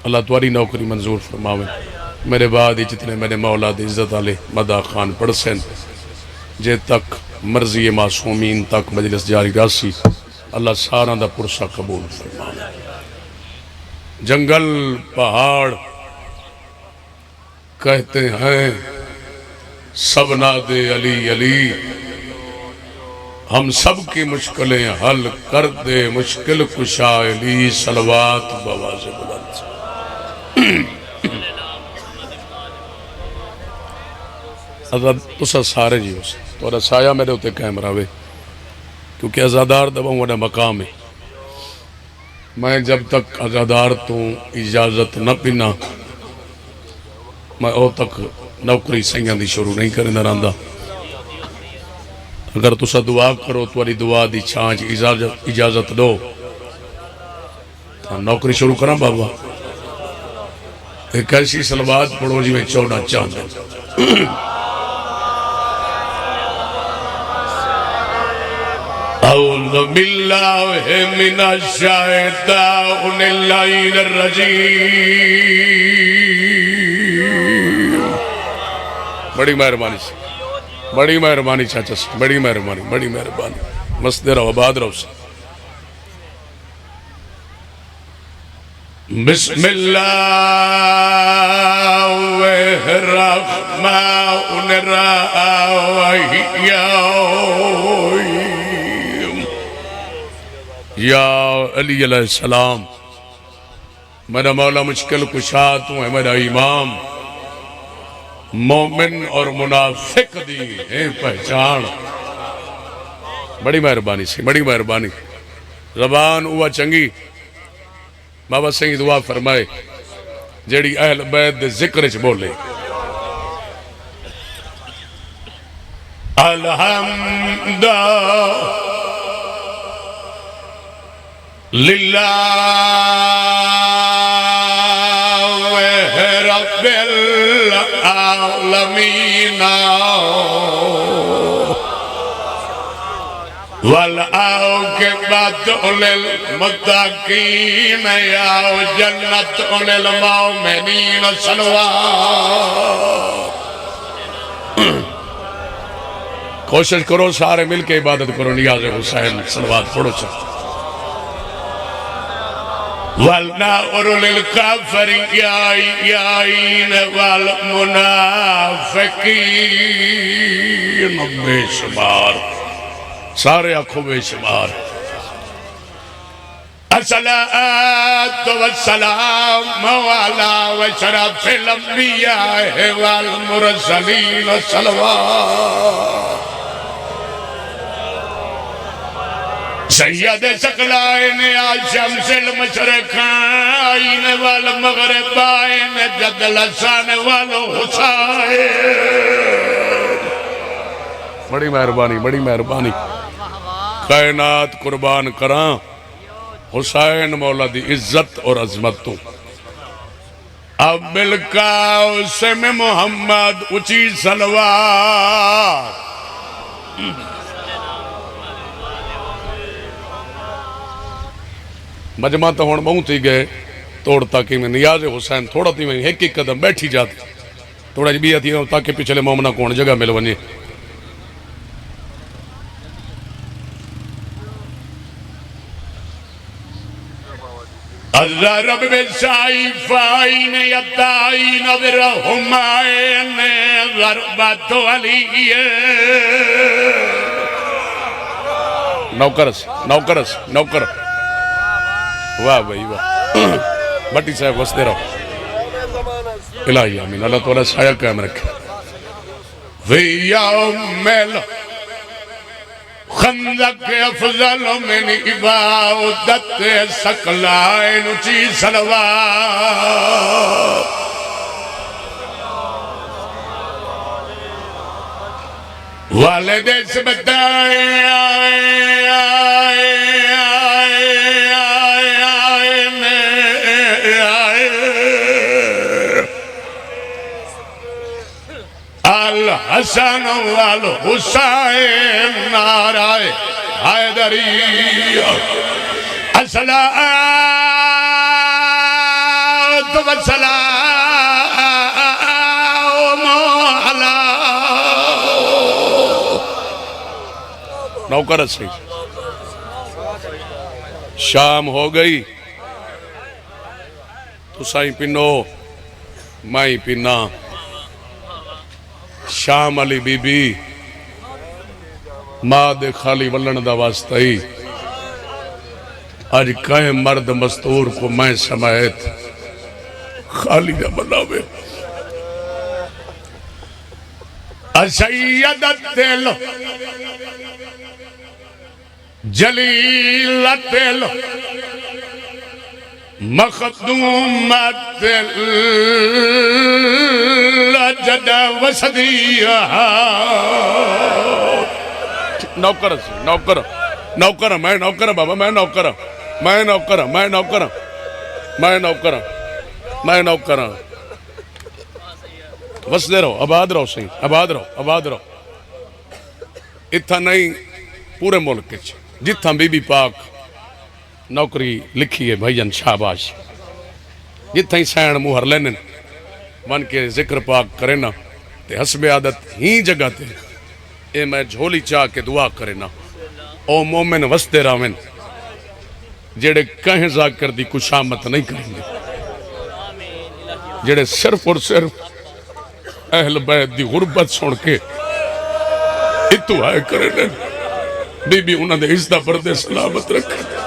اللہ تمہاری نوکری منظور فرماوے میرے بعد جتنے میرے مولا دے عزت والے مدہ خان پڑسن جے تک مرضی معصومین تک مجلس جاری راسی اللہ سارا دا پرسہ قبول فرماوے جنگل پہاڑ کہتے ہیں سب نادے علی علی ہم سب کی مشکلیں حل کر دے مشکل کشا علی صلوات بواز بلند حضرت تسا سارے جی ہو سے تو سایہ میرے ہوتے قائم راوے کیونکہ ازادار دباؤں وڈا مقام ہے میں جب تک ازادار تو اجازت نہ پینا میں او تک نوکری سیاں دی شروع نہیں کرنے رہندا اگر تسا دعا کرو تواری دعا دی چھانچ اجازت دو تو نوکری شروع کرنا بابا ایک ایسی صلوات پڑھو جی میں چوڑنا چاہتا اعوذ باللہ من الشیطان اللعین الرجیم بڑی مہربانی سے بڑی مہربانی چاچا سے بڑی مہربانی مسجد رہو آباد رہو سے بسم اللہ الرحمن الرحیم یا علی علیہ السلام میرا مولا مشکل کشا تو ہے میرا امام مومن اور منافق دی ہے پہچان بڑی مہربانی سے بڑی مہربانی زبان ہوا چنگی بابا سنگی دعا فرمائے جیڑی اہل بیت دے ذکر چ بولے الحمد للہ رب العالمین والعاقبۃ للمتقین یا جنت للمؤمنین صلوات کوشش کرو سارے مل کے عبادت کرو نیاز حسین صلوات پڑھو چاہتا والنار للکافرین والمنافقین بے شمار سارے آنکھوں بے شمار الصلاة والسلام علی اشرف الانبیاء والمرسلین صلوات سید ثقلین شمس المشرقین والمغربین جد الحسن والحسین بڑی مہربانی کائنات قربان کراں حسین مولا دی عزت اور عظمت تو اب بالقاسم محمد اچھی صلوات مجمع تو ہون بہت ہی گئے توڑتا کہ میں نیاز حسین تھوڑا تھی میں ایک قدم بیٹھی جاتی تھوڑا جی بھی آتی ہے تاکہ پچھلے مومنہ کون جگہ مل ونی الضرب بالسیفین یتائین برحمین ضربت علی نوکر واہ بھائی واہ بٹی صاحب وستے رہو الہی آمین اللہ تعالیٰ سایہ قائم رکھے فی یوم خندق افضل من عبادت ثقلین چی صلوات والد سے الحسن والحسین نعرہ حیدری الصلاۃ والسلام على نوکر سے شام ہو گئی تو سائیں پینو مائیں پینا شام علی بی بی ماں دے خالی ولن دا واسطہ ہی آج کہیں مرد مستور کو میں سمایت خالی نہ بناوے سیدت دل جلیلت دل مخدومت دل جدہ وسدیہ نوکر سے نوکر میں نوکر بابا میں نوکر وسدے رہو آباد رہو سہی آباد رہو اتھا نہیں پورے ملک جتھا بی بی پاک نوکری لکھی ہے بھائیان شاباش جتھا ہی سین موہر لینن من کے ذکر پاک کرے نا تے حسب عادت ہی جگہ تے اے میں جھولی چاہ کے دعا کرے نا او مومن وستے راوین جڑے کہیں ذاکر دی کچھ آمت نہیں کریں گے جڑے صرف اور صرف اہل بیت دی غربت سن کے اتو آئے کرے نا بی بی انہاں دے عزدہ پردے سلامت رکھا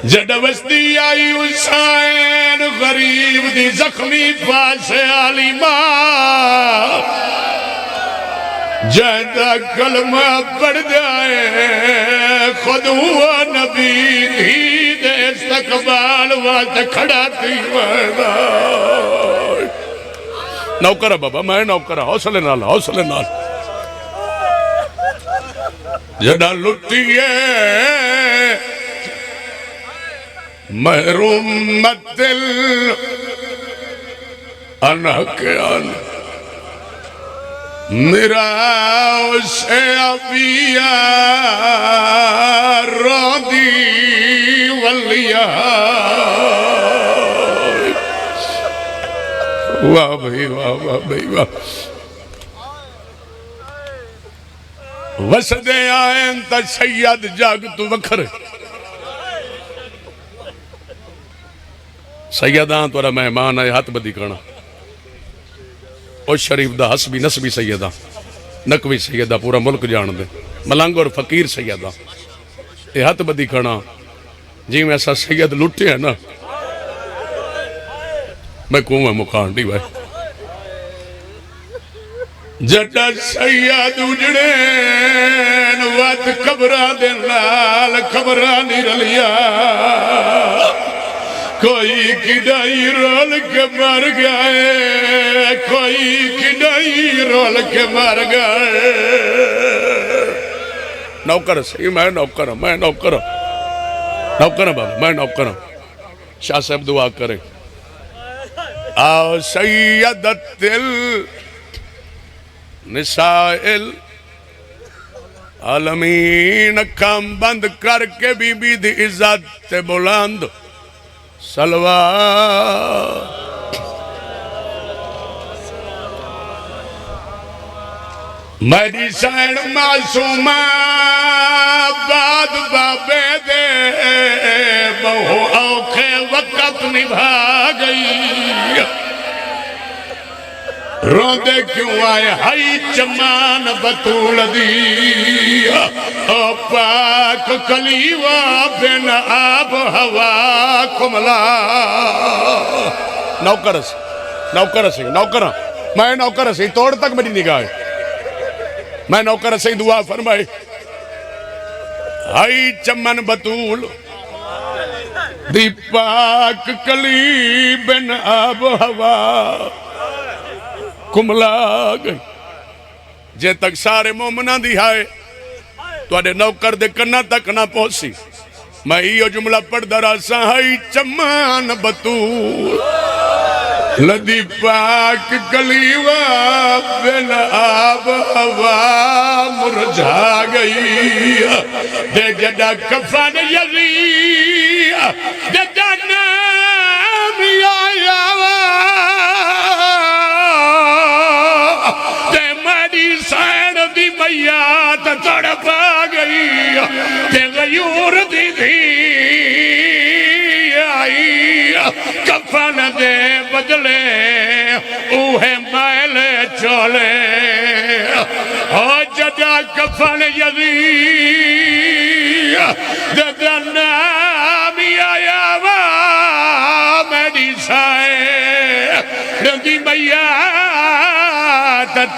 جڑا وستی آئی حسین غریب دی زخمی پاس علی ماں جہاں کلمہ پڑھ جائے خود ہوا نبی ہی دے استقبال وقت کھڑا تھی ویدہ نوکر بابا میں نوکر حوصلے نال جہاں لٹیے محروم مدل انحقیان میرا اسے ابیا رودی ولیا واہ بھائی واہ وسدے آئیں تا سید جاگ تو وکھر سیدان تورا مہمان آئے ہاتھ بدی کرنا او شریف دا حسبی نسبی سیدہ نقوی سیدہ پورا ملک جان دے ملنگ اور فقیر سیدہ اے ہاتھ بدی کرنا جی میں ایسا سید لٹے ہیں نا میں کہوں میں مکان دی بھائی جڑا سید اجڑین وقت قبرہ دے لال قبرہ نہیں رلیا کوئی کڈائی رول کے مر گئے کوئی کڈائی رول کے مر گئے نوکر سی میں نوکر بابا میں نوکر شاہ صاحب دعا کرے آو سیدت النسائل عالمین کام بند کر کے بی بی دی عزت تے بلند سلوات میری سین معصومہ باد بابے دے بہو اوکھے وقت نبھا گئی روندے کیوں آئے ہائی چمان بطول دی او پاک کلیوہ بن آب ہوا کملا نوکر سے میں نوکر سے توڑ تک میری نگاہ ہے میں نوکر سے دعا فرمائے ہائی چمن بطول دی پاک کلی بن آب ہوا کملا گئی جے تک سارے مومنہ دی آئے تو آدھے نوکر دے کرنا تک نہ پہنسی میں یہ جملہ پڑھ درا ساہی چمان بطول لدی پاک کلیوہ بن آب ہوا مرجھا گئی دے جڑا کفن یزی دے جانا بھی آیا تڑپ گئی تے غیور دی دھی آئی کفن دے بدلے اوہے میل چولے او جدا کفن یزید دا نامی آیا وا میری سائے رنگی میات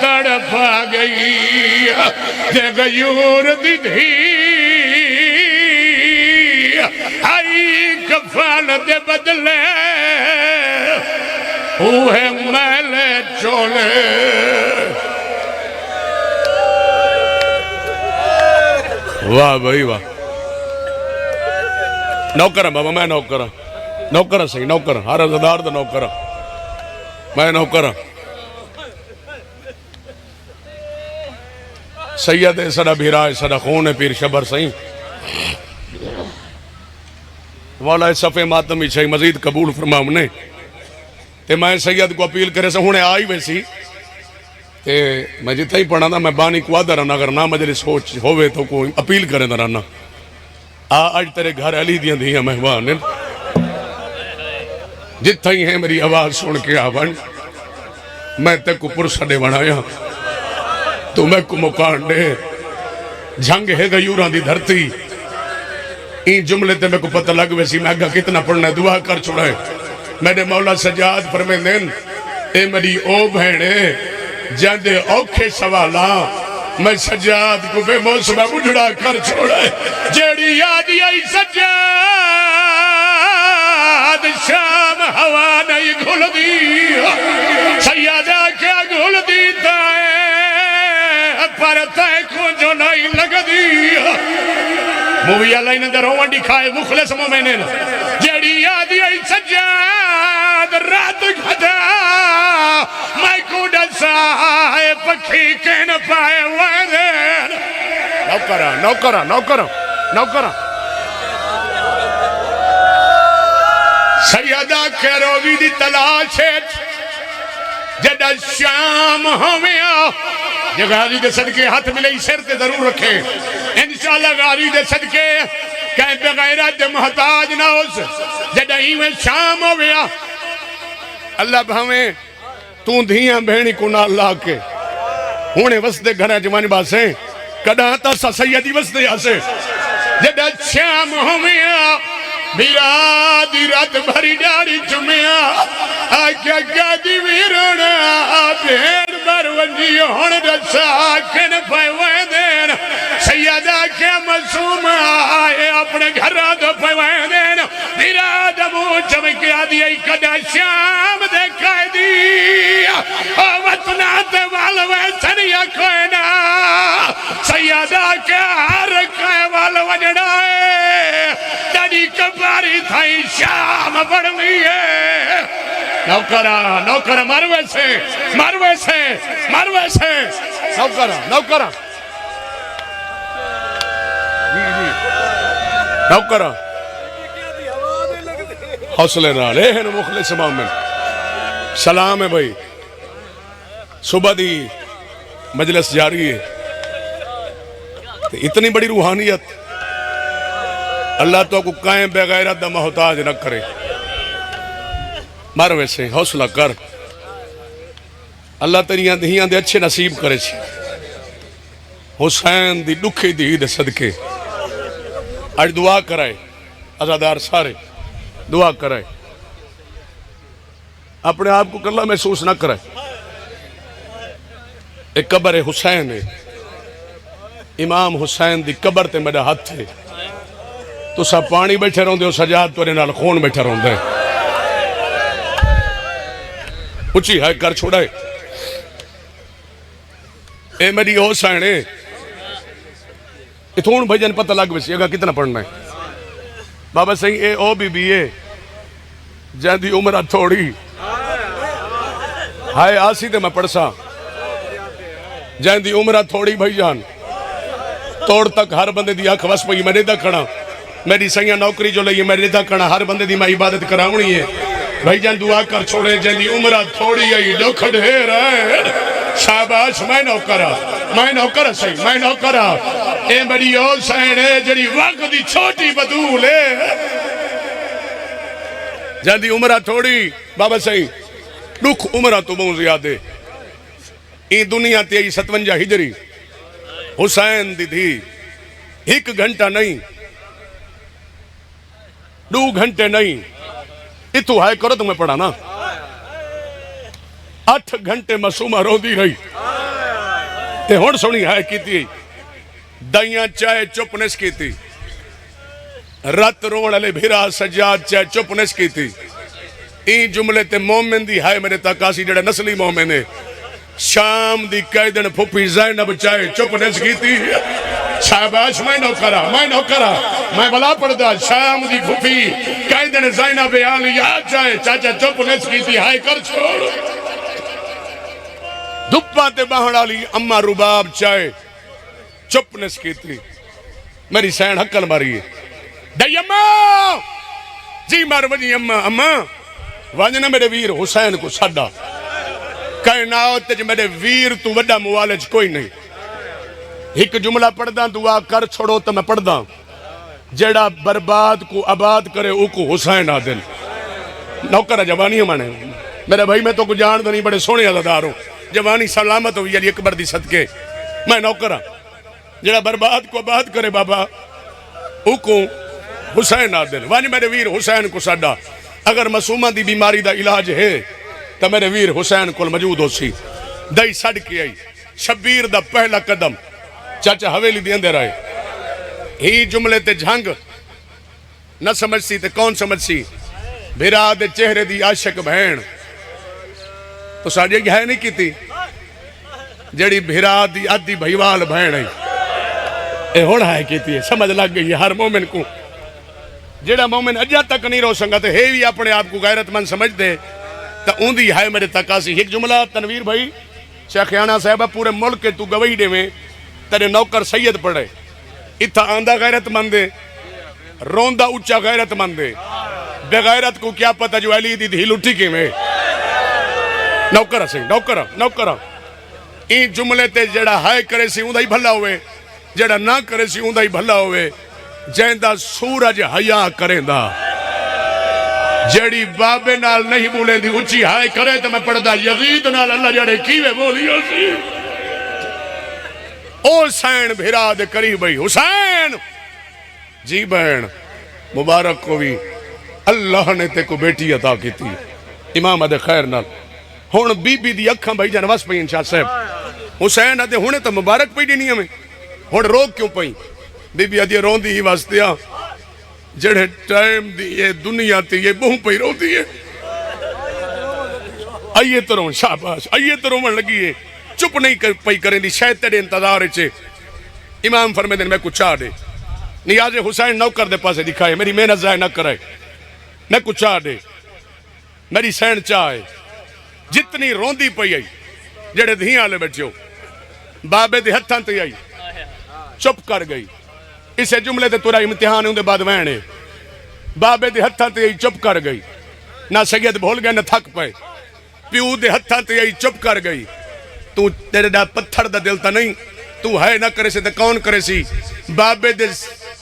تڑپ گئی تے غیور دی دھی آئی کفن دے بدلے اوہے میل چولے واہ بھائی واہ نوکر ہیں بابا میں نوکر ہوں نوکر ہیں صحیح نوکر ہیں ہر عزدار دا نوکر ہیں میں نوکر ہوں سید سڑا بھیرائے سڑا خون پیر شبر صحیح والا صفحے ماتمی چھئی مزید قبول فرمام نے تے میں سید کو اپیل کرے سے ہونے آئی ویسی تے میں جتنا ہی پڑھا تھا میں بانی کو آدھا رہنا اگر نہ مجلس ہوئے تو کوئی اپیل کرے نہ رہنا آج تیرے گھر علی دیاں دیاں مہمان جتنا ہی ہے میری آواز سن کے آوان میں تے کو پرسا دے بنایا تو میں کو مکان دے جھنگ ہے غیوران دی دھرتی این جملے تے میں کو پتہ لگ ویسی میں آگا کتنا پڑھنا ہے دعا کر چھوڑا ہے میرے مولا سجاد فرمین دین اے میری او بہنے جاندے اوکھے سوالا میں سجاد کو بے موسمہ بڑھڑا کر چھوڑا ہے جیڑی یادی آئی سجاد شام ہوا نہیں گھل دی سیادہ کیا گھل دیتا ہے پر تے کو جو نہیں لگ دی مووی اللہ نے در ہوان دکھائے مخلص مومنین جیڑی یادی آئی سجاد رات گھدا میں کو ڈسائے پکھی کہن پائے ویدین نوکرہ نوکرہ نوکرہ نوکرہ سیدہ کے روگی دی تلاش ہے جدہ شام ہویا یہ غازی دے صدقے ہاتھ ملے سر تے ضرور رکھیں انشاءاللہ غازی دے صدقے کہیں بغیرت دے محتاج نہ ہو جدہ ہی میں شام ہویا اللہ بہمیں تو دھیاں بہنی کو نہ اللہ کے ہونے وستے گھر جوانی باسیں کڑا تا سا سیدی وستے آسے جدہ شام ہویا میرا دی رات بھری ڈاری چمیا آکیا کیا دی ویرونا بھیڑ برونجی ہون رسا کن پائے ویدین سیدہ کیا مسوم آئے اپنے گھر دو پائے ویدین میرا دمو چمکیا دی ای کدا شام دیکھائے دی وطنا تے والوے سنیا کوئنا سیدہ کیا رکھائے والوے جڑائے تڑی کباری تھائی شام بڑھنی ہے نوکرہ نوکرہ مروے سے مروے سے مروے سے نوکرہ نوکرہ نوکرہ حوصلے نہ لے ہیں مخلص مومن سلام ہے بھائی صبح دی مجلس جاری ہے اتنی بڑی روحانیت اللہ تو کو قائم بغیرت دا محتاج نہ کرے مر ویسے حوصلہ کر اللہ تیریاں دہیاں دے اچھے نصیب کرے چھے حسین دی دکھی دی دے صدقے آج دعا کرائے عزادار سارے دعا کرائے اپنے آپ کو کلہ محسوس نہ کرائے ایک قبر حسین ہے امام حسین دی قبر تے میرا ہاتھ ہے تو سا پانی بیٹھے رہوں دے اور سجاد تو نال خون بیٹھے رہوں دے اچھی ہے کر چھوڑائے اے میری حسین ہے اتھون بھجن پتہ لگ بسی اگا کتنا پڑھنا ہے بابا صحیح اے او بی بی اے جہاں دی عمرہ تھوڑی ہائے آسی دے میں پڑھسا جہاں دی عمرہ تھوڑی بھائی جان توڑ تک ہر بندے دی آنکھ وس پئی میں ریدہ کھڑا میری سیاں نوکری جو لئی میں ریدہ کھڑا ہر بندے دی میں عبادت کراؤنی ہے بھائی جان دعا کر چھوڑے جہاں دی عمرہ تھوڑی ہے ڈوکھ ڈھیر ہے شاباش میں نوکر صحیح میں نوکر اے بڑی حسین ہے جڑی وقت دی چھوٹی بدول ہے جاندی عمرہ تھوڑی بابا صحیح دکھ عمرہ تو بہت زیادہ این دنیا تے 57 ہجری حسین دی تھی 1 گھنٹہ نہیں 2 گھنٹے نہیں اتو ہائے کرو تمہیں پڑھا نا 8 گھنٹے معصومہ رو دی رہی تے ہون سونی ہائے کی تھی دائیاں چاہے چپنس کی تھی رات روڑ علی بھیرا سجاد چاہے چپنس کی تھی این جملے تے مومن دی ہائے میرے تاکاسی جڑے نسلی مومن ہے شام دی قیدن پھوپی زینب چاہے چپنس کی تھی شاباش میں نوکرہ میں بلا پڑھدا شام دی پھوپی قیدن زینب عالیہ چاہے چاچا چپنس کی تھی ہائے کر چھوڑ دھپا تے باہڑا لی اممہ رباب چاہے چپنس کی تھی میری سین حقل ماری ہے دائی اممہ جی مار وجی اممہ واجنا میرے ویر حسین کو ساڑا کائنات تج میرے ویر تو وڈا موالج کوئی نہیں ایک جملہ پڑھ دا دعا کر چھوڑو تو میں پڑھ دا جیڑا برباد کو آباد کرے او کو حسین آدن نوکرہ جوانی ہمانے میرے بھائی میں تو کو جان دنی بڑے سونے عزادار ہوں جوانی سلامت ہوئی علی اکبر دی صدقے میں نوکرہ جڑا برباد کو آباد کرے بابا او کو حسین آدن وانی میرے ویر حسین کو ساڑا اگر معصومہ دی بیماری دا علاج ہے تو میرے ویر حسین کو موجود ہو سی دائی سڑ کے آئی شبیر دا پہلا قدم چاچا حویلی دی اندر آئے ہی جملے تے جھنگ نہ سمجھ سی تے کون سمجھ سی بھیرا دے چہرے دی عاشق بہن تو ساڑھے یہ ہے نہیں کی تھی جڑی بھیرا دی آدھی بھائیوال بہن ہے اے ہوڑا ہے کی تھی سمجھ لگ گئی ہر مومن کو جڑا مومن اجا تک نہیں رو سنگا تے ہے بھی اپنے آپ کو غیرت مند سمجھ دے تا اون دی ہے میرے تقاسی ایک جملہ تنویر بھائی شیخیانہ صاحبہ پورے ملک کے تو گوئی دے میں تیرے نوکر سید پڑھے اتھا آندہ غیرت مندے روندہ اچھا غیرت مندے بے غیرت کو کیا پتہ جو علی دی دھی لٹھی کے میں نوکرہ سے نوکرہ این جملے تے جڑا ہائے کرے سی اون دا ہی بھلا ہوئے جڑا نہ کرے سی اون دا ہی بھلا ہوئے جیندہ سورج حیاء کریں دا جڑی بابے نال نہیں بولے دی اچھی ہائے کرے تو میں پڑھ دا یزید نال اللہ جڑے کیوے بولی ہو سی حسین بھیرا دے قریب بھئی حسین جی بہن مبارک کو بھی اللہ نے تے کو بیٹی عطا کی تھی امام دے خیر نال ہون بی بی دی اکھاں بھائی جان وس پئی انشاء صاحب حسین دے ہونے تو مبارک پئی دینی ہمیں ہون روک کیوں پئی بی بی ادھی رون دی ہی واسطیا جڑے ٹائم دی یہ دنیا تی یہ بہوں پئی رو دی ہے آئیے تو رون شاباش آئیے تو رون لگی ہے چپ نہیں پئی کریں دی شاید تیرے انتظار چھے امام فرمے دن میں کچھ چاہ دے نیاز حسین نوکر دے پاسے دکھائے میری محنت ضائع نہ کرے میں کچھ چاہ دے میری سین چاہے جتنی روندی پئی آئی جڑے دھیاں لے بیٹھے ہو بابے دے ہتھاں تے آئی چپ کر گئی اسے جملے تے تورا امتحان ہوں دے بعد وینے بابے دے ہتھاں تے آئی چپ کر گئی نہ سید بھول گئے نہ تھک پائے پیو دے ہتھاں تے آئی چپ کر گئی تو تیرے دا پتھر دا دل تا نہیں تو ہے نہ کرے سے تے کون کرے سی بابے دے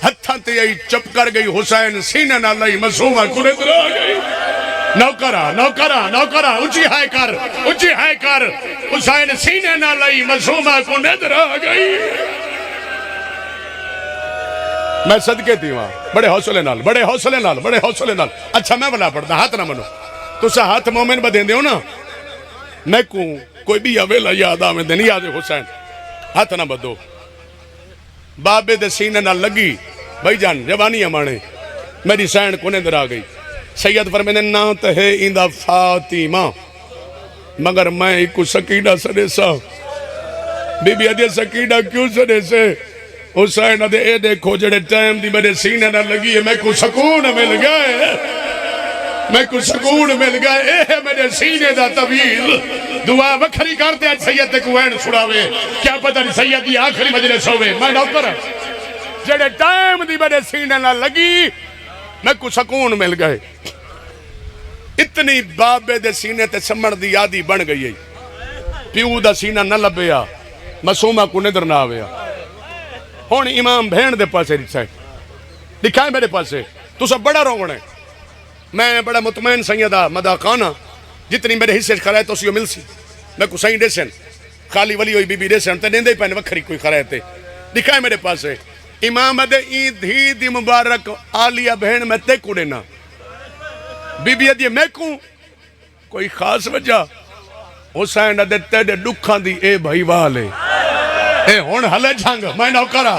ہتھاں تے آئی چپ کر گئی حسین سینہ نہ لائی معصومہ کنے در آ گئی نوکرہ اچھی ہائے کر حسین سینہ نہ لائی معصومہ کنے در آ گئی میں صدقے تھی وہاں بڑے حوصلے نال اچھا میں بلا پڑھتا ہاتھ نہ منو تو سا ہاتھ مومن بدین دیو نا میں کوئی بھی اویلا یاد آمیں دے نیاز حسین ہاتھ نہ بدو بابے دے سینے نہ لگی بھائی جان جوانی ہمانے میری سین کونے در آ گئی سید فرمینے نا تہے ایندہ فاطمہ مگر میں ایک سکینہ سڑے سا بی بی ادھے سکینہ کیوں سڑے سے حسین ادھے اے دیکھو جڑے ٹائم دی میرے سینے نہ لگی ہے میں کو سکون مل گئے اے ہے میرے سینے دا طویل دعا وکھری کرتے آج سید تے کوئین چھڑاوے کیا پتہ نہیں سید دی آخری مجلس ہوئے میں نوکر جڑے ٹائم دی میرے سینے نہ لگی میں کو سکون مل گئے اتنی بابے دے سینے تے سمڑ دی یادی بن گئی ہے پیو دا سینہ نہ لبیا مسومہ کو نظر نہ آویا ہون امام بھین دے پاسے رچھائے دکھائیں میرے پاسے تو سب بڑا روڑ ہے میں بڑا مطمئن سیدہ مدہ خانہ جتنی میرے حصے خرائے تو اسی مل سی میں کو سائیں ڈیسن خالی ولی ہوئی بی بی ڈیسن تے نیندے ہی پہنے وکھری کوئی خرائے تے دکھائیں میرے پاسے امام دے این دھی دی مبارک آلیہ بہن میں تے کو دینا بی بی دیئے میں کو کوئی خاص وجہ حسین دے تیڑے دکھان دی اے بھائی والے اے ہون حلے جھانگ میں نوکرہ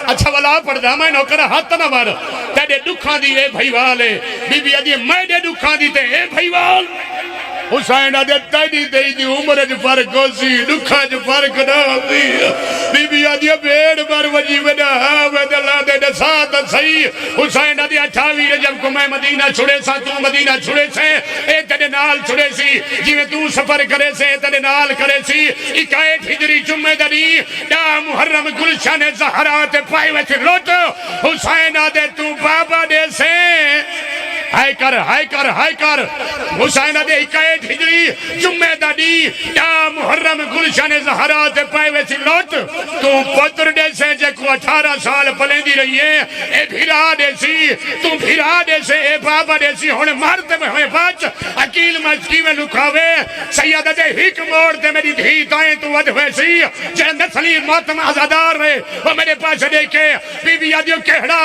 اچھا والا پڑھ دا میں نوکرہ ہاتھ نہ مار تیڑے دکھان دی اے بھائی والے بی بی دیئے میں دے دکھان دی تے اے بھائی وال حسین دے تیڑی دی عمر جو فرق ہو سی دکھا جو فرق نہ ہوتی بی بی دیئے بیڑ بار وجی ویدہ ویدہ اللہ دے ساتھ صحیح حسین دے 28 رجب کو میں مدینہ چھڑے سا تو مدینہ چھڑے سے اے تیڑے نال چھڑے سی جیویں تو سفر کرے سے تیڑے نال کرے سی 21 ہجری جمعہ دری دا محرم گلشان زہرات پائے ویسے لوٹ حسین دے تو بابا دے سے ہائے کر حسین دے 21 ہجری جمعہ دری دا محرم گلشان زہرات پائے ویسے لوٹ تو پتر دے سے جے کو 18 سال پلیں دی رہی ہے اے بھیرا دے سی تو بھیرا دے سے اے بابا دے سی ہونے مارتے میں ہوئے باچ اکیل مجکی میں لکھاوے سیدہ دے ہک موڑ دے میری دھی تائیں تو ود ہوئے سی جہاں نسلی ماتم آزادار رہے وہ میرے پاس دیکھے بی بی آدیو کہڑا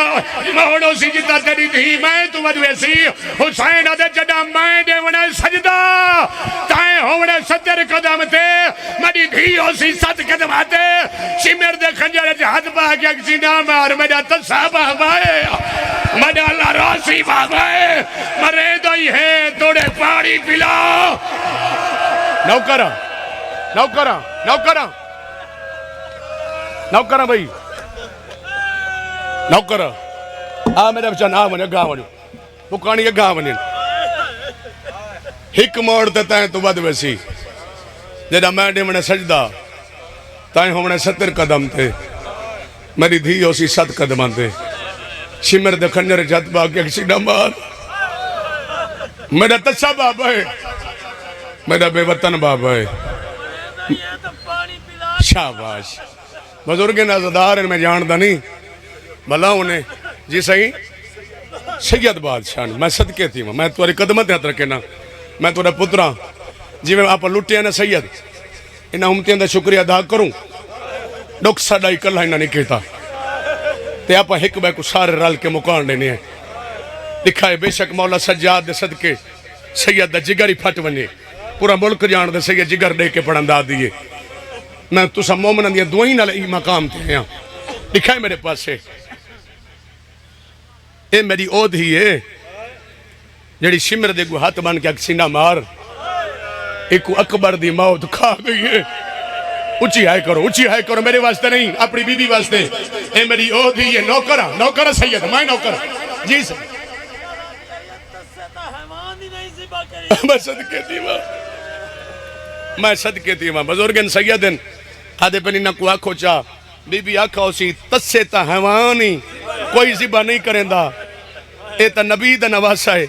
موڑو سی جتا تیری دھی میں تو ود ہوئے سی حسین دے جڑا میں دے ونے سجدہ تائیں ہونے 70 قدم تے میری دھی ہو سی 7 قدم آتے شمر دے خنجر جہد باہ کے اکسی نام اور میرا تصا بابائے میرا اللہ راسی بابائے مرے دائی ہے توڑے پاڑی پلا نوکرہ بھئی نوکرہ میرے بچہ نا ونیا گاہ ونیا بکانی کے گاہ ونیا ہک موڑ تے تائیں تو بد ویسی جیڑا میں نے منہ سجدہ تائیں ہمیں 70 قدم تھے میری دھی ہو سی 7 قدم تھے شمر دے خنجر جت باہ کے کسی نمبر میرا تچھا بابا ہے میرا بے وطن بابا ہے شاباش بزرگ نازدار میں جاندہ نہیں بھلا انہیں جی صحیح سید بادشاہ میں صدقے تھی میں تمہاری قدمت ہاتھ رکھے نا میں تمہارا پترہ جی میں آپ لٹے نا سید انہاں امتیاں دا شکریہ ادا کروں ڈوک ساڑا ہی کلہ انہاں نہیں کہتا تے آپ ایک بے کو سارے رال کے مکان دینے ہیں دکھائے بے شک مولا سجاد دے صدقے سید دا جگر ہی پھٹ بنے پورا ملک جان دے سید جگر دے کے پڑھندہ دیئے میں تو سب مومنہ دیا دوئیں نہ لئی مقام تھے ہیں دکھائے میرے پاس سے اے میری عود ہی ہے جڑی شمر دے گو ہاتھ بان کے اکسینہ مار ایک اکبر دی موت کھا گئی ہے اچھی ہائے کرو میرے واسطے نہیں اپنی بی بی واسطے اے میری عود ہی ہے نوکرہ سید میں نوکرہ جی سر میں صدقے تھی ماں بزرگن سیدن آدھے پہنی نہ کو آنکھو چاہ بی بی آنکھا اسی تسے تا حیوانی کوئی زبا نہیں کریں دا اے تا نبی دا نواسا ہے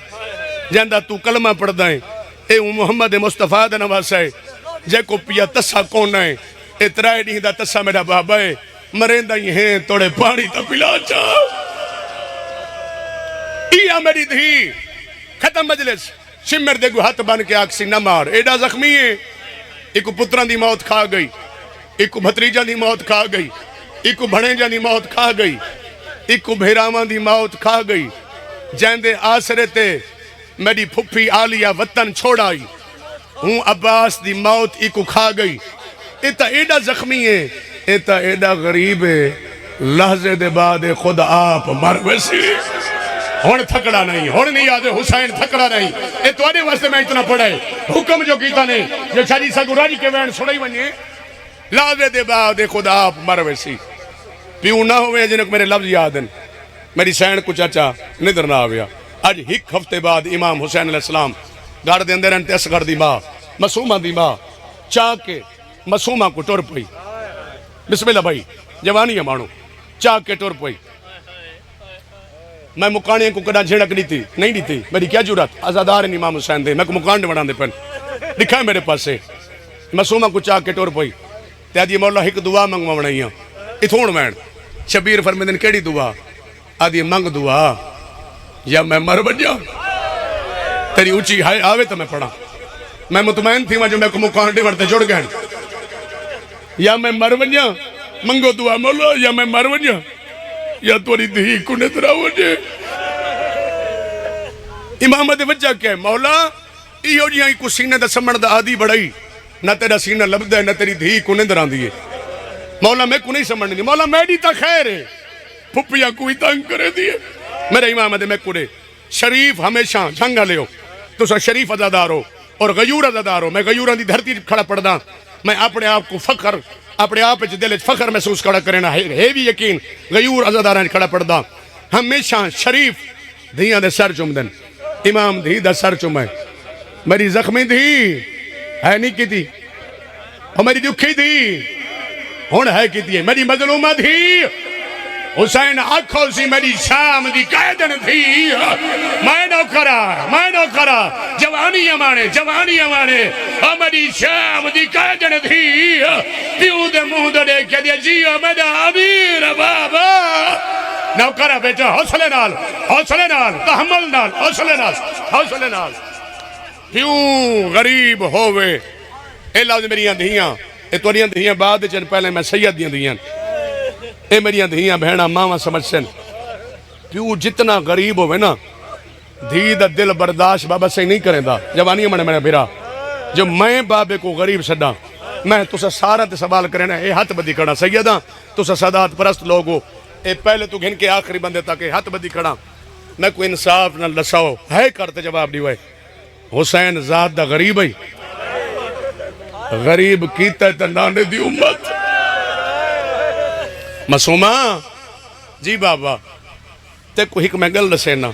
جاندہ تو کلمہ پڑھ دائیں اے محمد مصطفیٰ دا نواسا ہے جے کو پیا تسا کون ہے اے ترائے نہیں دا تسا میرا بابا ہے مرین دا یہ ہیں توڑے پانی تا پلا چاہ ایا میری دھی ختم مجلس شمر دے گو ہاتھ بان کے آکسی نہ مار ایڈا زخمی ہے ایک پتران دی موت کھا گئی ایک بھتریجہ دی موت کھا گئی ایک بھڑینجہ دی موت کھا گئی ایک بھیرامان دی موت کھا گئی جیندے آسرے تے میری پھپی آلیہ وطن چھوڑائی ہوں عباس دی موت ایک کھا گئی ایتا ایڈا زخمی ہے ایتا ایڈا غریب ہے لحظے دے بعد خود آپ مر ویسی ہون تھکڑا نہیں ہون نہیں آدھے حسین تھکڑا نہیں اے تو آنے واسطے میں اتنا پڑھا ہے حکم جو کیتا نے جو شادی سا گراجی کے وین سڑائی بنیے لازے دے بعد خدا آپ مر ویسی پیوں نہ ہوئے جنہوں میرے لفظ یادن میری سین کو چاچا ندر نہ آویا آج ہک ہفتے بعد امام حسین علیہ السلام گاڑ دے اندر انتے اسگر دی ماں مسومہ دی ماں چاہ کے مسومہ کو ٹور پئی بسم اللہ بھائی جوانی ہے مانو چاہ کے ٹور پئی میں مکانے کو کڑا جھڑک نہیں تھی میری کیا جورت آزادار ہیں امام حسین دے میں کو مکان دے بڑھان دے پن دکھا میرے پاسے مسومہ کو چاہ کے ٹور پوئی تے آدھی مولا ایک دعا منگ مونائی ہیں اتھوڑ وین شبیر فرمیدن کیڑی دعا آدھی منگ دعا یا میں مر بجا تیری اونچی ہائے آوے تو میں پڑھا میں مطمئن تھی وہاں جو میں کو مکانڈے ورتے جڑ گئے یا میں مر بجا منگو دعا مولا یا میں مر بجا یا توری دھی کو نترا ہو جے امام دے وجہ کیا ہے مولا ایو جی آئی کو سینے دا سمڑ دا آدھی بڑھائی نہ تیرا سینہ لبدا ہے نہ تیری دھی کو نندران دیئے مولا میں کو نہیں سمجھنے دی مولا میڈی تا خیر ہے پھپیاں کوئی تنگ کرے دیئے میرے امام دے میں کڑے شریف ہمیشہ جھنگا لے ہو تو سا شریف عزادار ہو اور غیور عزادار ہو میں غیوران دی دھرتی کھڑا پڑھ دا میں اپنے آپ کو فخر اپنے آپ دل فخر محسوس کھڑا کرنا ہے بھی یقین غیور عزاداران کھڑا پڑھ دا ہمیشہ شریف دھیاں دے سر چم دن امام دھی دا سر چم ہے میری زخمی دھی ہے نہیں کی تھی اور میری دکھی تھی ہون ہے کی تھی میری مظلومہ تھی حسین آنکھوں سی میری شام دی قیدن تھی میں نو کرا جوانی امانے اور میری شام دی قیدن تھی پیو دے منہ دے کے دیا جیو میرا امیر بابا نو کرا بیٹا حوصلے نال تحمل نال حوصلے نال کیوں غریب ہووے اے لفظ میریاں دھیاں اے توریاں دھیاں بعد چن پہلے میں سید دیاں دھیاں اے میریاں دھیاں بہنا ماما سمجھ سن کیوں جتنا غریب ہووے نا دھی دا دل برداشت بابا سے نہیں کریں دا جوانی میں بھیرا جو میں بابے کو غریب سڈا میں تسا سارا تے سوال کرنا اے ہاتھ بدی کھڑا سیدہ تسا سادات پرست لوگو اے پہلے تو گھن کے آخری بندے تک ہاتھ بدی کھڑا میں کوئی انصاف نہ لساؤ ہے کرتے جواب دیوائے حسین ذات دا غریب ہے غریب کیتا ہے تنانے دی امت مسومہ جی بابا تے کو حکمہ گل رسینا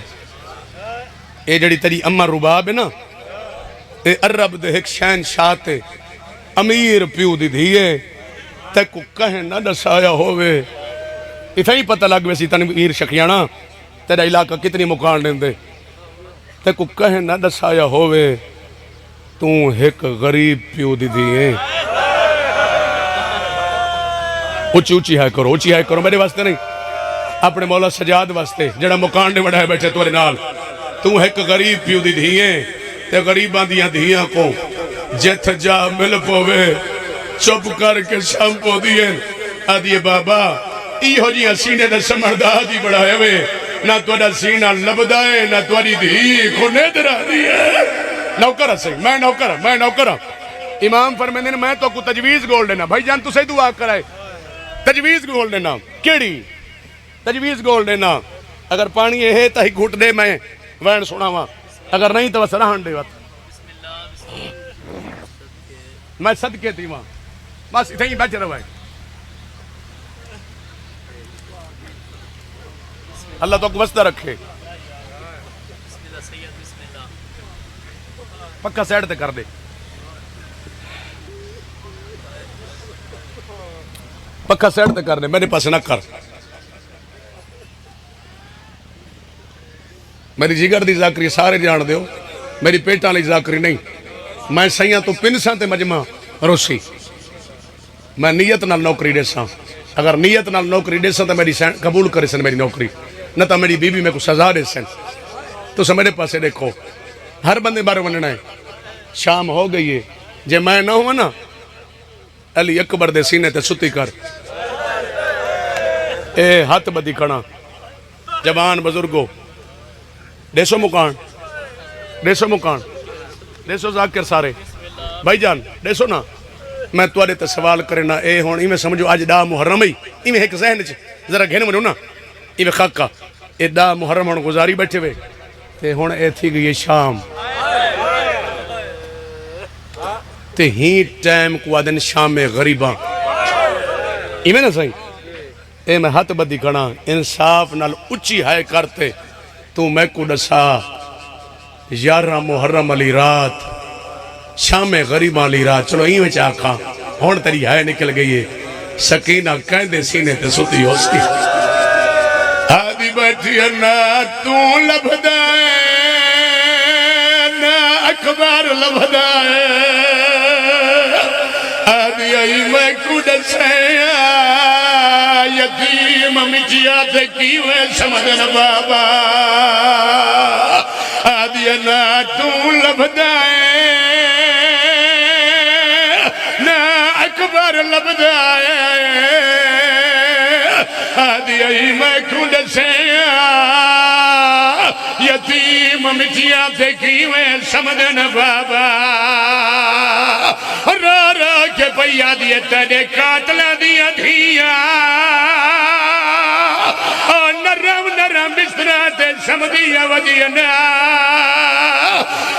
اے جڑی تری امہ رباب ہے نا اے عرب دے ایک شہن شاہتے امیر پیو دی دھیے تے کو کہیں نہ دسایا ہوئے اتھا ہی پتہ لگ ویسی تنویر شکیانا تیرا علاقہ کتنی مکان دیں دے تے کو کہیں نہ دسایا ہوئے تو ایک غریب پیو دی دیئے اونچی ہے کرو میرے واسطے نہیں اپنے مولا سجاد واسطے جڑا مکان نے بڑھائے بیٹھے توڑے نال تو ایک غریب پیو دی دیئے تے غریبان دیاں دیاں کو جت جا مل پوے چپ کر کے شمپو دیئے آدھیے بابا ایہو جی سینے دے سمردہ دی بڑھائے ہوئے نہ توڑا سینہ لبدائے نہ توڑی دھی کو ندرہ دیئے نوکر سے میں نوکر امام فرمیدن میں تو کو تجویز گول دینا بھائی جان تو سے دعا کرائے تجویز گول دینا کیڑی تجویز گول دینا اگر پانی ہے تا ہی گھٹ دے میں وین سنا ہوا اگر نہیں تو سرحان دے وقت میں صدقے تھی وہاں بس اتنے ہی بیٹھ رہا ہے اللہ تو کو وسطہ رکھے پکا سیڈ تے کر دے پکا سیڈ تے کر دے میرے پاس نہ کر میری جگر دی ذاکری سارے جان دیو میری پیٹاں لی ذاکری نہیں میں سیاں تو پنساں تے مجمع روسی میں نیت نال نوکری دے ساں اگر نیت نال نوکری دے ساں تو میری قبول کرے سن میری نوکری نہ تو میری بی بی میں کو سزا دے سن تو سا میرے پاسے دیکھو ہر بندے بارے وننا ہے شام ہو گئی ہے جے میں نہ ہوا نا علی اکبر دے سینے تے ستی کر اے ہاتھ بدی کھڑا جوان بزرگو دیسو مکان دیسو ذاکر سارے بھائی جان دیسو نا میں توارے تے سوال کرنا اے ہون ایمیں سمجھو آج دا محرم ہی ایمیں ایک ذہن ذرا گھن منو نا ایمیں خاکہ اے دا محرم ہون گزاری بیٹھے ہوئے تے ہون اے تھی گئی شام تے ہی ٹائم کو آدن شام غریباں ایمیں نا صحیح اے میں ہاتھ بدی کھڑا انصاف نال اچھی ہائے کرتے تو میں کو ڈسا 11 محرم علی رات شام غریباں علی رات چلو ہی میں چاکھا ہون تری ہائے نکل گئی ہے سکینہ کہندے سینے تے ستی ہو سی آدھی بیٹھی نا تو لبدائے نا اکبر لبدائے آئی میں کڈسیا یتیم مجیا تے کیویں سمجھن بابا آدھی نا تو لبدائے نا اکبر لبدائے آدھی آئی میں کڈسیا یتیم مجیا تے کیویں سمجھن بابا رو رو کے پیا دیئے تیرے قاتلہ دیا دھیا نرم نرم بستراتے سمدیا ودینا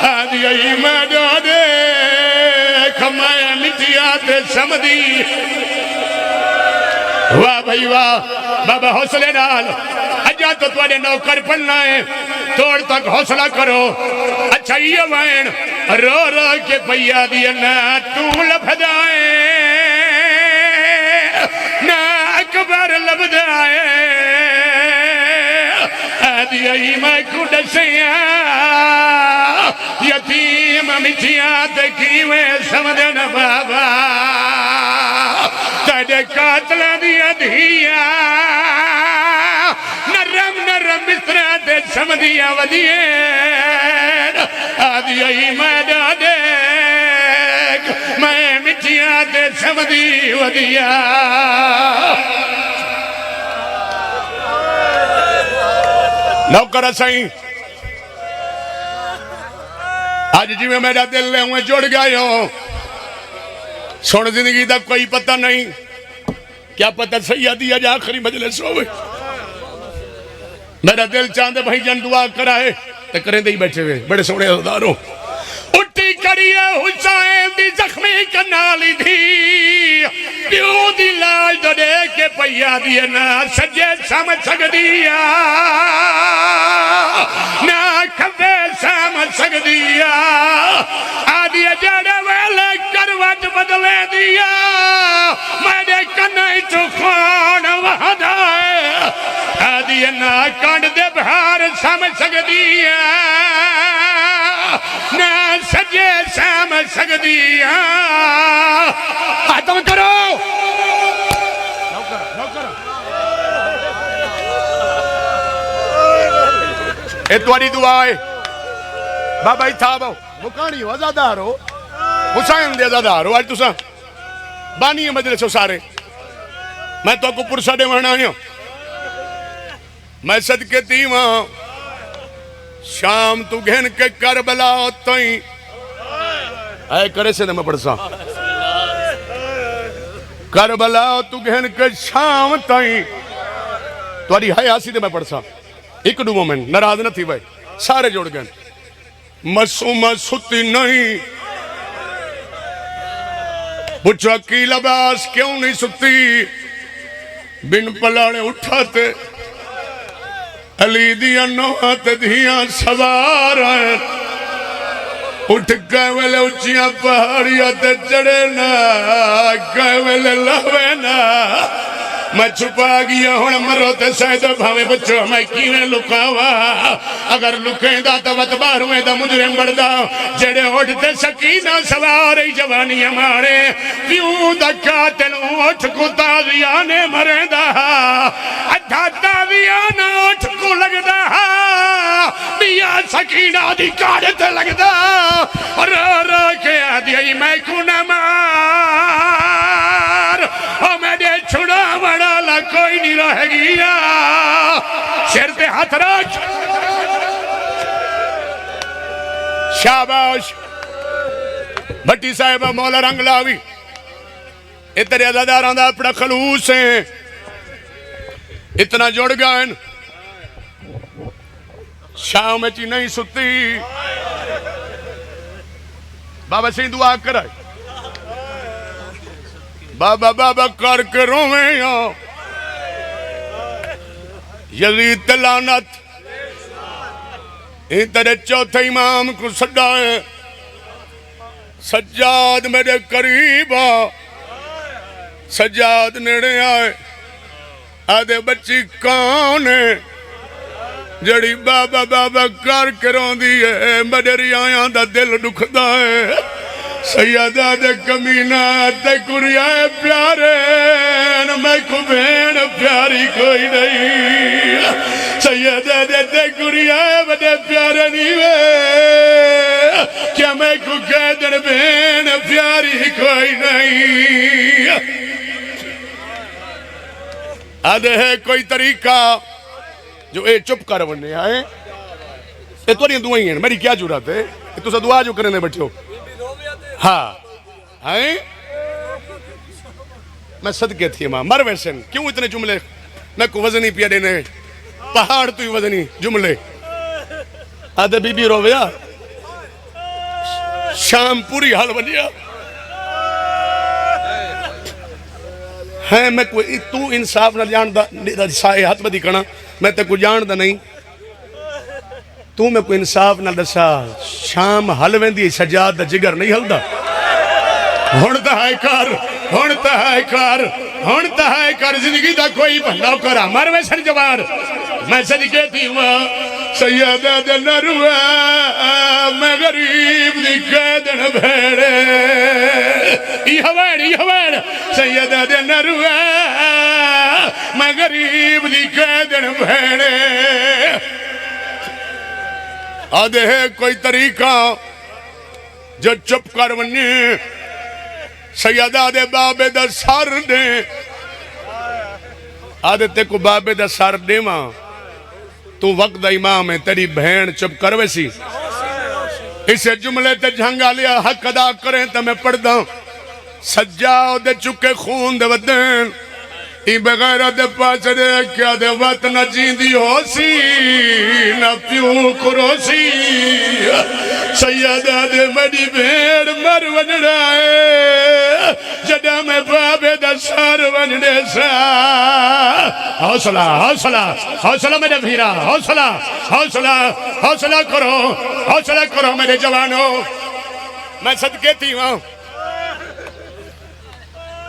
آدھی آئی میں دو دیکھ میں مٹیاتے سمدی واہ بھائی واہ بابا حوصلے ڈال اجا تو تمہارے نوکر پڑھنا ہے توڑ تک حوصلہ کرو اچھا یہ وین رو رو کے پیا دیا نا تو لبدائے نا اکبر لبدائے آدھی آئی میں کڈسیا یتیم مٹھیات کیویں سمجھن بابا تیرے قاتلہ دیا دھیا نرم نرم بستراتے سمدیا ودین آدھی آئی میں دیکھ میں مٹھیاتے سمدی ودیا نوکر سائیں آج جی میں میرا دل لے ہوئے جوڑ گئے ہوں سوڑ زندگی دا کوئی پتہ نہیں کیا پتہ سیادی آج آخری مجلس ہوئے میرا دل چاندے بھائی جن دعا کرائے تے کریں دے ہی بیٹھے ہوئے بڑے سوڑے عزداروں اٹھی کریے حسین دی زخمی کنالی تھی پیو دی لاج دو دے کے پیا دیے نا سجے سمجھ سک دیا نا کھوے سمجھ سک دیا آدھی جڑے ویلے کروٹ بدلے دیا میرے کنائی تو خون وحدائے آدھی نا کانڈ دے بہار سمجھ سک دیا نا سجے سمجھ سک دیا ختم کرو اے تواری دعا ہے بابا ہی تھا باؤ مکانی ہو ازادار ہو حسین دے ازادار ہو آج تو سا بانی مجلس ہو سارے میں تو کو پرسا دے ورنہ ہوں میں صدقے تیمہ شام تو گھن کے کربلا تائیں اے کرے سے میں پڑھ سا کربلا تو گھن کے شام تائیں تواری حیاسی دے میں پڑھ سا ایک دو مومن نراز نہ تھی بھائی سارے جوڑ گئے مسومہ ستی نہیں پوچھا کی لباس کیوں نہیں ستی بن پلانے اٹھاتے علی دیا نوات دیا سوار ہیں اٹھ گئے ویلے اچھیاں پہاڑیاں تے چڑھے نا گئے ویلے لہوے نا میں چھپا گیا ہوں مرو تے سیدہ بھاوے بچو میں کیویں لکاوا اگر لکیں دا تو وطبار ہوئے دا مجرم بڑھدا جڑے اٹھتے سکینہ سوارے جوانی ہمارے پیوں دا قاتل اٹھ کو تازیانے مرے دا ادھا تازیانا اٹھ کو لگ دا بیا سکینہ دی کارتے لگ دا رو رو کے آدھی میں کو نمار او میں دے چھڑا بڑا کوئی نہیں رہ گیا سر پہ ہاتھ رکھ شاباش بھٹی صاحبہ مولا رنگ لاوی اتنے عزاداران دا اپنا خلوص ہیں اتنا جوڑ گئے شام میں چی نہیں ستی بابا سے دعا کرائے بابا بابا کر کے رویں یا یزید تلانت ان تیرے چوتھے امام کو سڈائے سجاد میرے قریب سجاد نیڑے آئے آدھے بچی کون ہے جڑی بابا بابا کر کے رون دی ہے میرے ریاں دا دل دکھدا ہے سیدہ دے کمینہ تے کریا پیارے میں کو بین پیاری کوئی نہیں سیدہ دے کریا بڑے پیارے نیوے کیا میں کو قیدر بین پیاری کوئی نہیں آدھے ہے کوئی طریقہ جو اے چپ کر وننے آئے اے تو نہیں دعائیں ہیں میری کیا جرات ہے تو سے دعا جو کرنے بیٹھے ہو ہاں آئیں میں صدقے تھی ماں مر ویسن کیوں اتنے جملے میں کو وزنی پیا دینے پہاڑ تو ہی وزنی جملے آدھے بی بی رو ویا شام پوری حال بنیا ہے میں کوئی تو انصاف نہ جان دا سائے ہاتھ بدی کنا میں تے کو جان دا نہیں تو میں کوئی انصاف نہ دسا شام حل ویندی سجاد دا جگر نہیں حل دا ہونتا ہے کر زندگی دا کوئی بھلاو کرا مر میں سر جوار میں صدقے تھی ہوا سیدہ دے نروہ میں غریب دی قیدن بھیڑے یہ ہوڑ سیدہ دے نروہ میں غریب دی قیدن بھیڑے آدھے ہے کوئی طریقہ جو چپ کر ونی سیدہ دے بابے دا سار دے آدھے تے کو بابے دا سار دے ماں تو وقت دا امام ہے تیری بہن چپ کر ویسی اسے جملے تے جھنگا لیا حق ادا کریں تو میں پڑھ دوں سجاؤ دے چکے خون دے ودن ای بغیر دے پاس دے کیا دے وقت نہ جیندی ہو سی نہ پیوں کرو سی سیدہ دے مڈی بھیڑ مر ونڑائے جدہ میں بابے دا سار ونڑے سا حوصلہ میرے بھیرا حوصلہ کرو میرے جوانوں میں صدقے تھی ہوں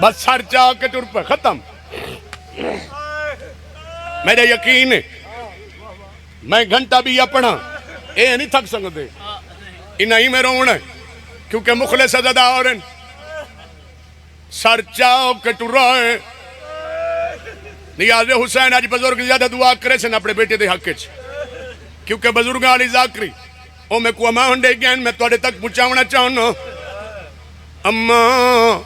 بس سر چاہ کے ٹر پر ختم میرے یقین ہے میں گھنٹہ بھی یہ پڑھا اے نہیں تھک سکتے انہا ہی میں رونا ہے کیونکہ مخلص زدہ اور ہیں سر چاہو کے ٹر رہے نیاز حسین آج بزرگ زیادہ دعا کرے سے اپنے بیٹے دے حق کیونکہ بزرگ آلی ذاکری او میں کو اماں ہنڈے گین میں توڑے تک پچھاونا چاہنا اماں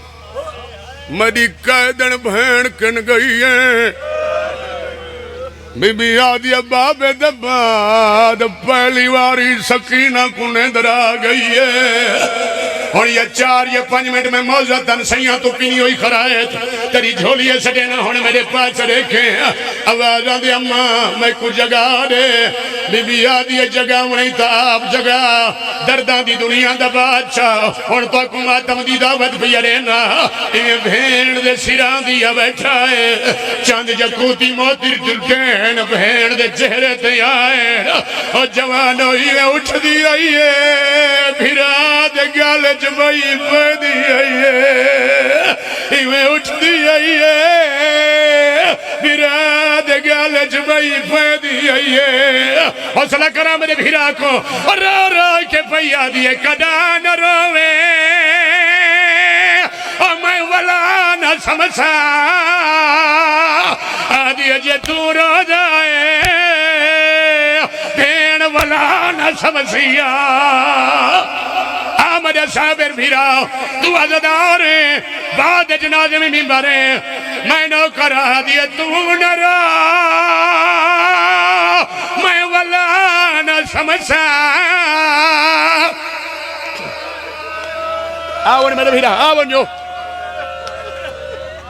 میری قیدن بہن کن گئی ہے بی بی آدھی بابے دباد پہلی واری سکینہ کنے درا گئی ہے اور یہ 4-5 منٹ میں موزتاً سیاں تو پینی ہوئی خرائط تیری جھولیے سٹے نہ ہونے میرے پاس ریکھیں آوازاں دے اماں میں کو جگہ دے بی بی آدھی جگہ نہیں تا آپ جگہ درداں دی دنیا دا بادشاہ اور تو کو ماتم دی دعوت بھی رینا یہ بھین دے سران دیا بیٹھا ہے چاند جکوتی موتر ترکین بھین دے چہرے تے آئے اور جوانوں ہی میں اٹھ دی آئی ہے بھیرا دے گالے جبائی پیدی آئی ہے ہی میں اٹھ دی آئی ہے بھیرا دے گالے جبائی پیدی آئی ہے حوصلہ کرا میرے بھیرا کو اور رو کے پیا دیے کدا نہ روے اور میں ولا نہ سمسا آدھی اجے تو رو جائے بین ولا نہ سمسیا آمد صابر بھیرا تو عزدار بعد جنازے میں ممبرے میں نو کرا دیے تو نہ رو میں ولا نہ سمسا آون میرے بھیرا آون جو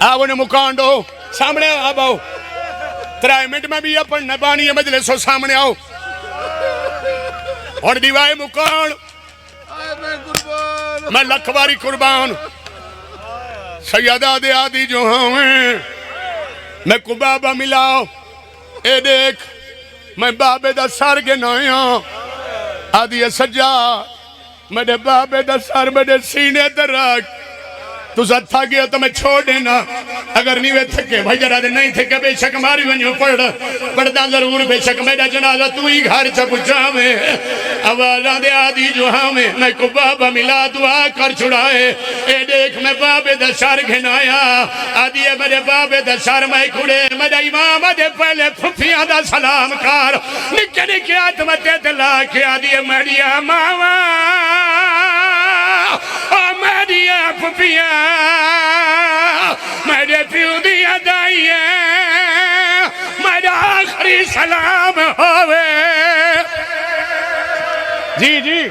آون مکانڈو سامنے آب آؤ 3 منٹ میں بھی اپن نبانی مجلس ہو سامنے آؤ اور دیوائے مکان میں لکھواری قربان سیدہ دے آدھی جو ہوں میں کو بابا ملاؤ اے دیکھ میں بابے دا سار کے نائیاں آدھی سجا میرے بابے دا سار میرے سینے در رکھ تو ساتھ تھا گیا تو میں چھوڑ دینا اگر نہیں وہ تھکے بھائی جرا دے نہیں تھکے بے شک ماری ونجو پڑھتا ضرور بے شک میرا جنازہ تو ہی گھر چپچا میں آوازاں دے آدھی جو ہمیں میں کو بابا ملا دعا کر چھڑائے اے دیکھ میں بابے دا سار گھنایا آدھی ہے میرے بابے دا سار میں کھڑے میرا امام دے پہلے پھپیاں دا سلام کار نکے نکے آتمتے دلا کے آدھی ہے میری ماما میری پھپیاں میرے پیو دیا دائیے میرا آخری سلام ہوئے جی جی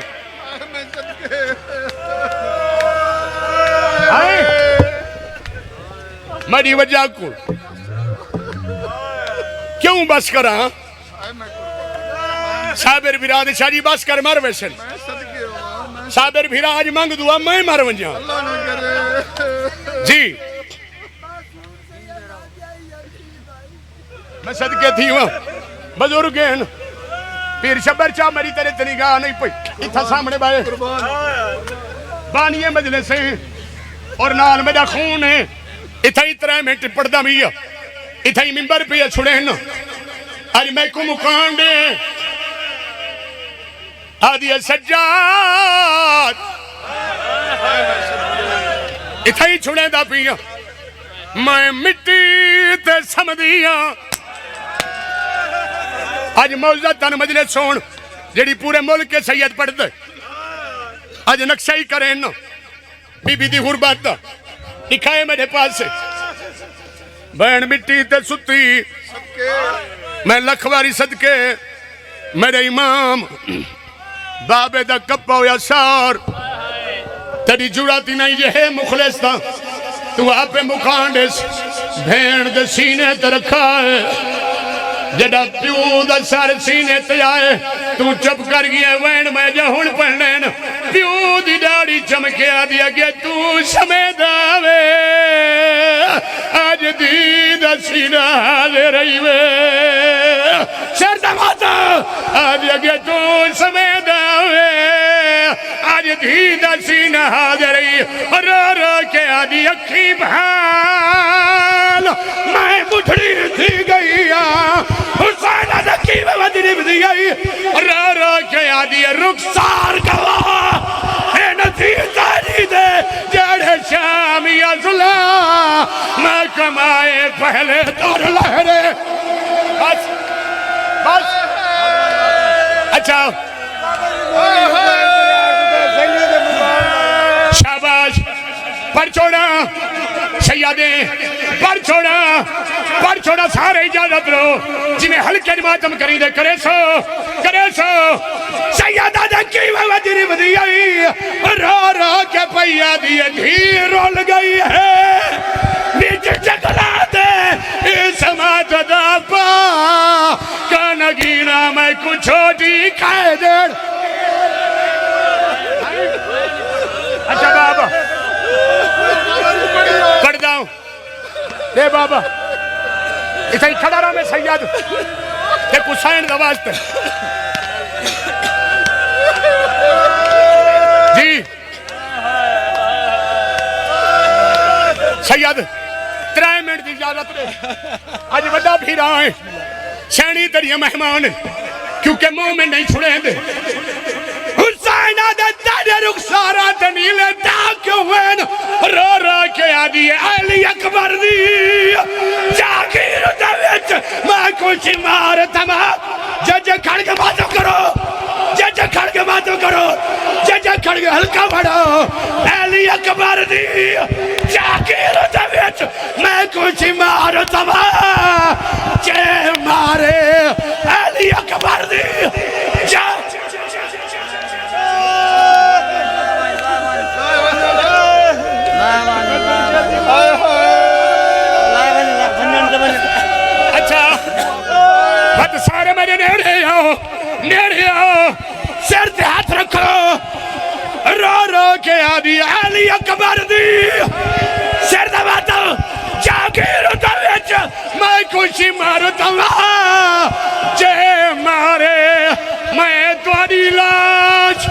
میری وجہ کو کیوں بس کرا صابر براد شاہ جی بس کر مر ویسن صابر براد مانگ دعا میں مر ونجا جی میں صدقے تھی ہوں بزرگ ہیں پیر شبر چاہ میری تیرے تنگاہ نہیں پئی اتھا سامنے بائے بانیے مجلس ہیں اور نال میرا خون ہے اتھا ہی 3 منٹ پڑھدا بھی اتھا ہی ممبر پہ چھڑے ہیں آج میں کو مکان دے آدھی سجاد اتھا ہی چھڑے دا پیا میں مٹی تے سمدیاں آج موزہ تن مجلس سون جیڑی پورے ملک کے سید پڑھ دے آج نقشہ ہی کریں نا بی بی دی غربات دا دکھائے میرے پاس سے بین مٹی تے ستی میں لکھواری صدقے میرے امام بابے دا کپا ہویا سار تیری جڑاتی نہیں یہ ہے مخلص تھا تو آپ پہ مکانڈس بھین دے سینے تے رکھا ہے جڑا پیو دا سار سینے تے آئے تو چپ کر گیا وین میں جہن پڑھنین پیو دی ڈاڑی چمکے آ دیا گیا تو سمید آوے آج دی دا سینہ دے رہی وے شہر دا ماتا آ دیا گیا تو سمید آوے آج دی دا سینہ دے رہی رو رو کے آ دی اکھی بھال میں بٹھڑی تھی گئی حسین دکی میں ودریب دی گئی رو رو کے آ دی رخسار گواہ اے نتیج تاری دے جڑے شامی ازلا میں کمائے پہلے دور لہرے بس بس اچھا شاباش پر چھوڑا سیادیں پر چھوڑا سارے اجازت رو جنہیں ہلکے ماتم کریں دے کرے سو سیادہ دکی میں وجری بدی آئی رو رو کے پہیا دیئے دھی رول گئی ہے بیچ چکلا دے اس مات دا پا کانگینا میں کچھ چھوٹی کھائے دیر اچھا بابا پڑھ جاؤں دے بابا اتھا ہی کھڑا رہا میں سید دیکھ حسین دوازتے جی سید 3 منٹ دی اجازت دے آج بڑا بھی رہا ہے شہنی تریہ مہمان کیونکہ مومن نہیں چھڑے دے حسین آدھے تیرے رخسارہ تنیلے تاکیوں وین رو رو کے آدھی علی اکبر دی جاگیر دویت میں کچھ مار تمام جج کھڑ کے باتوں کرو جج کھڑ کے ہلکا بڑھو علی اکبر دی جاگیر دویت میں کچھ مار تمام جے مارے علی اکبر دی اچھا بات سارے میرے نیڑے آؤ سر تے ہاتھ رکھو رو رو کے آدھی علی اکبر دی سر دا باتا جاگیر دا ویچ میں کچھ مارتا جے مارے میں توڑی لاش